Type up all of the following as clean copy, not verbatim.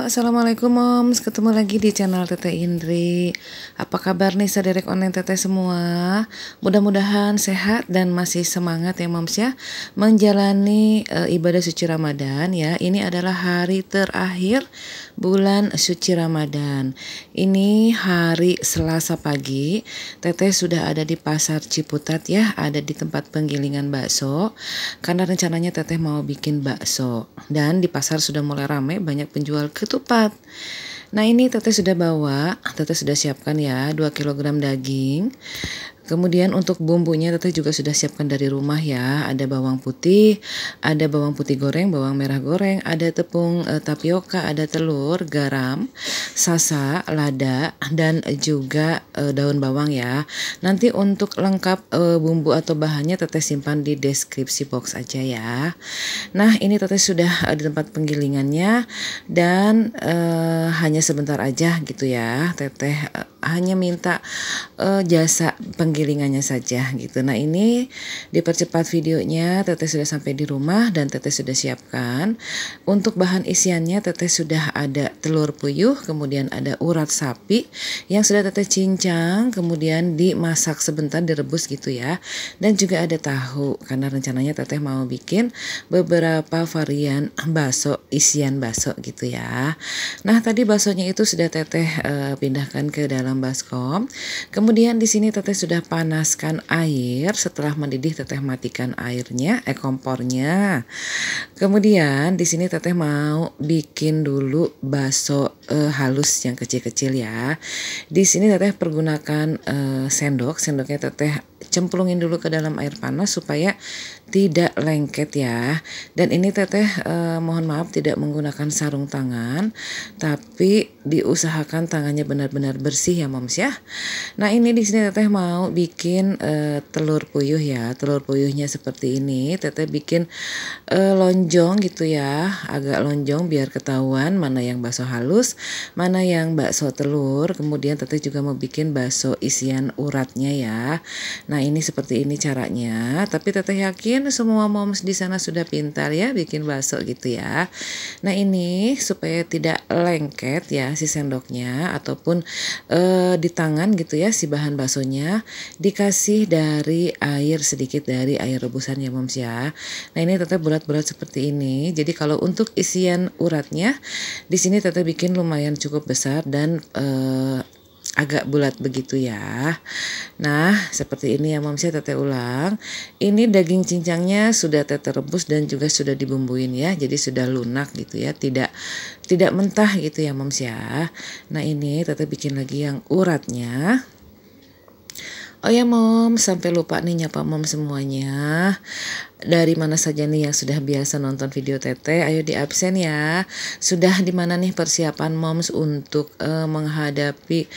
Assalamualaikum moms, ketemu lagi di channel Teteh Indri. Apa kabar nih saudara online teteh semua? Mudah-mudahan sehat dan masih semangat ya moms ya, menjalani ibadah suci Ramadan ya. Ini adalah hari terakhir bulan suci Ramadan. Ini hari Selasa pagi, teteh sudah ada di pasar Ciputat ya, ada di tempat penggilingan bakso. Karena rencananya teteh mau bikin bakso, dan di pasar sudah mulai ramai, banyak penjual ketupat. Nah ini teteh sudah siapkan ya 2 kilogram daging. Kemudian untuk bumbunya teteh juga sudah siapkan dari rumah ya. Ada bawang putih goreng, bawang merah goreng, ada tepung tapioka, ada telur, garam, sasa, lada, dan juga daun bawang ya. Nanti untuk lengkap bumbu atau bahannya teteh simpan di deskripsi box aja ya. Nah ini teteh sudah di tempat penggilingannya, dan hanya sebentar aja gitu ya. Teteh hanya minta jasa penggilingannya saja gitu. Nah ini dipercepat videonya, teteh sudah sampai di rumah dan teteh sudah siapkan. Untuk bahan isiannya teteh sudah ada telur puyuh, kemudian ada urat sapi yang sudah teteh cincang, kemudian dimasak sebentar, direbus gitu ya. Dan juga ada tahu, karena rencananya teteh mau bikin beberapa varian bakso, isian bakso gitu ya. Nah tadi baksonya itu sudah teteh pindahkan ke dalam baskom. Kemudian di sini teteh sudah panaskan air. Setelah mendidih teteh matikan airnya, kompornya. Kemudian di sini teteh mau bikin dulu bakso halus yang kecil-kecil ya. Di sini teteh pergunakan sendoknya teteh cemplungin dulu ke dalam air panas supaya tidak lengket ya. Dan ini teteh mohon maaf tidak menggunakan sarung tangan, tapi diusahakan tangannya benar-benar bersih ya moms ya. Nah ini di sini teteh mau bikin telur puyuh ya. Telur puyuhnya seperti ini, teteh bikin lonjong gitu ya, agak lonjong biar ketahuan mana yang bakso halus, mana yang bakso telur. Kemudian teteh juga mau bikin bakso isian uratnya ya. Nah ini seperti ini caranya, tapi teteh yakin semua moms di sana sudah pintar ya bikin bakso gitu ya. Nah ini supaya tidak lengket ya si sendoknya ataupun di tangan gitu ya, si bahan baksonya dikasih dari air sedikit, dari air rebusan ya moms ya. Nah ini teteh bulat-bulat seperti ini. Jadi kalau untuk isian uratnya di sini teteh bikin lumayan cukup besar dan agak bulat begitu ya. Nah seperti ini ya moms ya, teteh ulang. Ini daging cincangnya sudah teteh rebus dan juga sudah dibumbuin ya, jadi sudah lunak gitu ya, tidak mentah gitu ya moms ya. Nah ini teteh bikin lagi yang uratnya. Oh ya moms, sampai lupa nih nyapa moms semuanya. Dari mana saja nih yang sudah biasa nonton video teteh, ayo di absen ya. Sudah di mana nih persiapan moms untuk menghadapi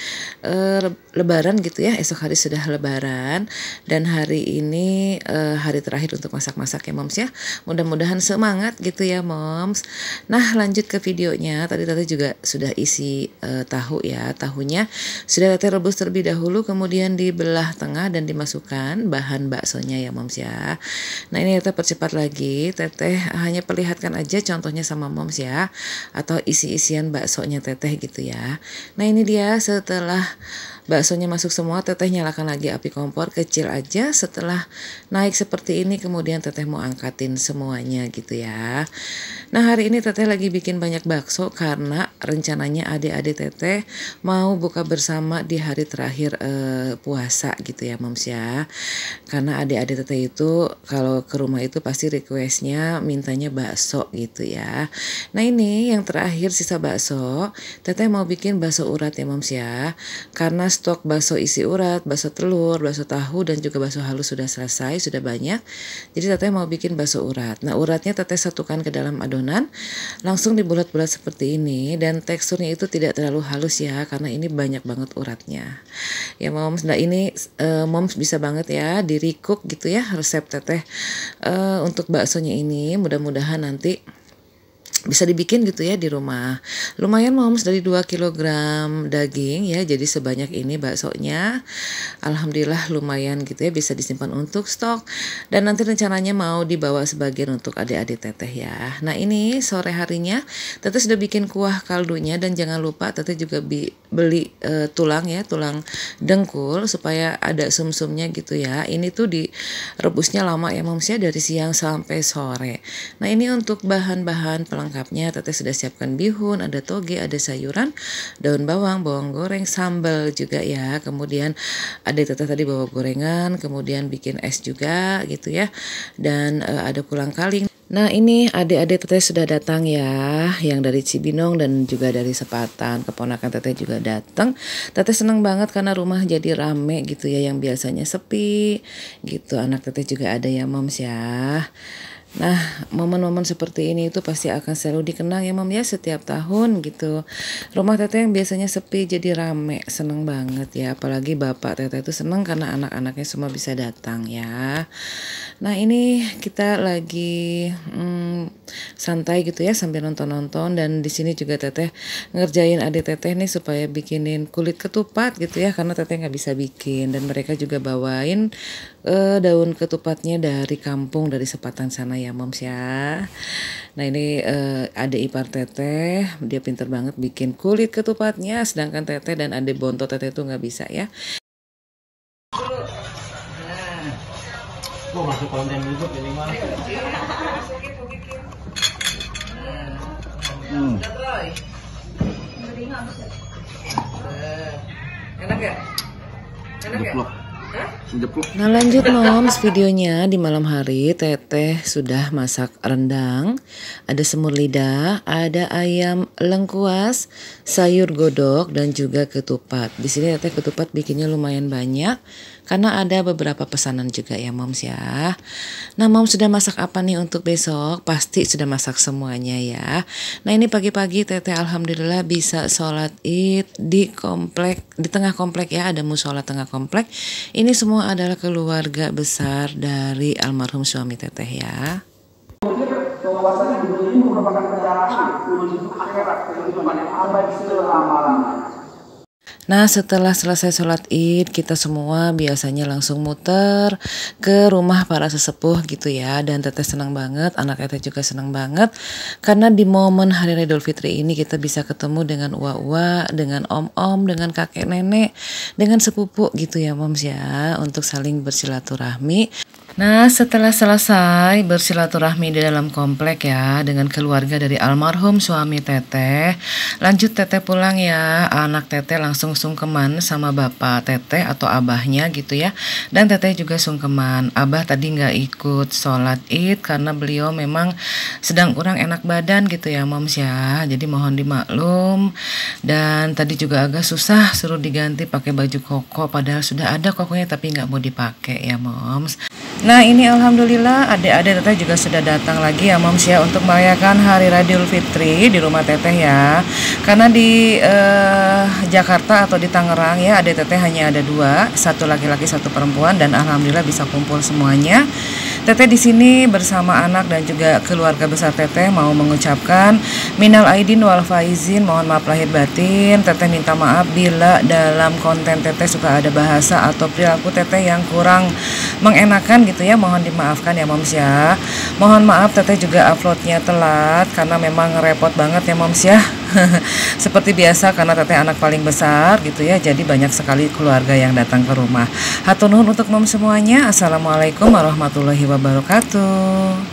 lebaran gitu ya. Esok hari sudah lebaran dan hari ini hari terakhir untuk masak-masak ya moms ya. Mudah-mudahan semangat gitu ya moms. Nah lanjut ke videonya. Tadi teteh juga sudah isi tahu ya. Tahunya sudah teteh rebus terlebih dahulu, kemudian dibelah tengah dan dimasukkan bahan baksonya ya moms ya. Nah ini teteh percepat lagi, teteh hanya perlihatkan aja contohnya sama moms ya, atau isi-isian baksonya teteh gitu ya. Nah ini dia setelah baksonya masuk semua, teteh nyalakan lagi api kompor kecil aja. Setelah naik seperti ini, kemudian teteh mau angkatin semuanya gitu ya. Nah hari ini teteh lagi bikin banyak bakso karena rencananya adik-adik teteh mau buka bersama di hari terakhir puasa gitu ya moms ya. Karena adik-adik teteh itu kalau ke rumah itu pasti requestnya mintanya bakso gitu ya. Nah ini yang terakhir sisa bakso, teteh mau bikin bakso urat ya moms ya. Karena stok bakso isi urat, bakso telur, bakso tahu, dan juga bakso halus sudah selesai, sudah banyak. Jadi teteh mau bikin bakso urat. Nah uratnya teteh satukan ke dalam adonan, langsung dibulat-bulat seperti ini, dan teksturnya itu tidak terlalu halus ya, karena ini banyak banget uratnya. Ya moms, nah ini moms bisa banget ya di recook gitu ya resep teteh untuk baksonya ini. Mudah-mudahan nanti bisa dibikin gitu ya di rumah. Lumayan moms, dari 2 kilogram daging ya, jadi sebanyak ini baksonya. Alhamdulillah lumayan gitu ya, bisa disimpan untuk stok. Dan nanti rencananya mau dibawa sebagian untuk adik-adik teteh ya. Nah ini sore harinya teteh sudah bikin kuah kaldunya, dan jangan lupa teteh juga beli tulang ya, tulang dengkul supaya ada sumsumnya gitu ya. Ini tuh direbusnya lama ya moms ya, dari siang sampai sore. Nah ini untuk bahan-bahan pelengkapnya teteh sudah siapkan bihun, ada toge, ada sayuran, daun bawang, bawang goreng, sambal juga ya. Kemudian ada teteh tadi bawa gorengan, kemudian bikin es juga gitu ya. Dan ada kulang kaling. Nah ini adik-adik teteh sudah datang ya, yang dari Cibinong dan juga dari Sepatan. Keponakan teteh juga datang. Teteh seneng banget karena rumah jadi rame gitu ya, yang biasanya sepi gitu. Anak teteh juga ada ya moms ya. Nah, momen-momen seperti ini itu pasti akan selalu dikenang ya Mom ya, setiap tahun gitu. Rumah teteh yang biasanya sepi jadi rame, seneng banget ya. Apalagi bapak teteh itu seneng karena anak-anaknya semua bisa datang ya. Nah ini kita lagi santai gitu ya sambil nonton-nonton, dan di sini juga teteh ngerjain adik teteh nih supaya bikinin kulit ketupat gitu ya, karena teteh nggak bisa bikin, dan mereka juga bawain daun ketupatnya dari kampung, dari Sepatan sana ya moms ya. Nah ini adik ipar teteh, dia pinter banget bikin kulit ketupatnya, sedangkan teteh dan adik bontot teteh itu nggak bisa ya. Gue masuk konten YouTube ini mah. Enak ya? Enak ya? Jeplok. Nah lanjut moms, videonya di malam hari teteh sudah masak rendang, ada semur lidah, ada ayam lengkuas, sayur godok, dan juga ketupat. Di sini teteh ketupat bikinnya lumayan banyak karena ada beberapa pesanan juga ya moms ya. Nah moms sudah masak apa nih untuk besok? Pasti sudah masak semuanya ya. Nah ini pagi-pagi teteh alhamdulillah bisa sholat id di komplek, di tengah komplek ya, ada musola tengah komplek. Ini semua adalah keluarga besar dari almarhum suami teteh ya. Bahwasanya dunia ini merupakan perjalanan menuju akhirat, kehidupan yang abadi selama-lamanya. Nah setelah selesai sholat id, kita semua biasanya langsung muter ke rumah para sesepuh gitu ya. Dan teteh senang banget, anak teteh juga senang banget, karena di momen Hari Raya Idul Fitri ini kita bisa ketemu dengan uwa-uwa, dengan om-om, dengan kakek nenek, dengan sepupu gitu ya moms ya, untuk saling bersilaturahmi. Nah setelah selesai bersilaturahmi di dalam komplek ya dengan keluarga dari almarhum suami teteh, lanjut teteh pulang ya. Anak teteh langsung sungkeman sama bapak teteh atau abahnya gitu ya, dan teteh juga sungkeman. Abah tadi nggak ikut sholat id karena beliau memang sedang kurang enak badan gitu ya moms ya, jadi mohon dimaklum. Dan tadi juga agak susah suruh diganti pakai baju koko, padahal sudah ada kokonya tapi nggak mau dipakai ya moms. Nah ini alhamdulillah adik-adik teteh juga sudah datang lagi ya moms ya, untuk merayakan Hari Raya Idul Fitri di rumah teteh ya. Karena di Jakarta atau di Tangerang ya, adik teteh hanya ada 2, satu laki-laki satu perempuan, dan alhamdulillah bisa kumpul semuanya. Teteh di sini bersama anak dan juga keluarga besar teteh mau mengucapkan minal aidin wal faizin, mohon maaf lahir batin. Teteh minta maaf bila dalam konten teteh suka ada bahasa atau perilaku teteh yang kurang mengenakan gitu ya, mohon dimaafkan ya moms ya. Mohon maaf teteh juga uploadnya telat karena memang repot banget ya moms ya. Seperti biasa karena teteh anak paling besar gitu ya, jadi banyak sekali keluarga yang datang ke rumah. Hatur nuhun untuk moms semuanya. Assalamualaikum warahmatullahi wabarakatuh.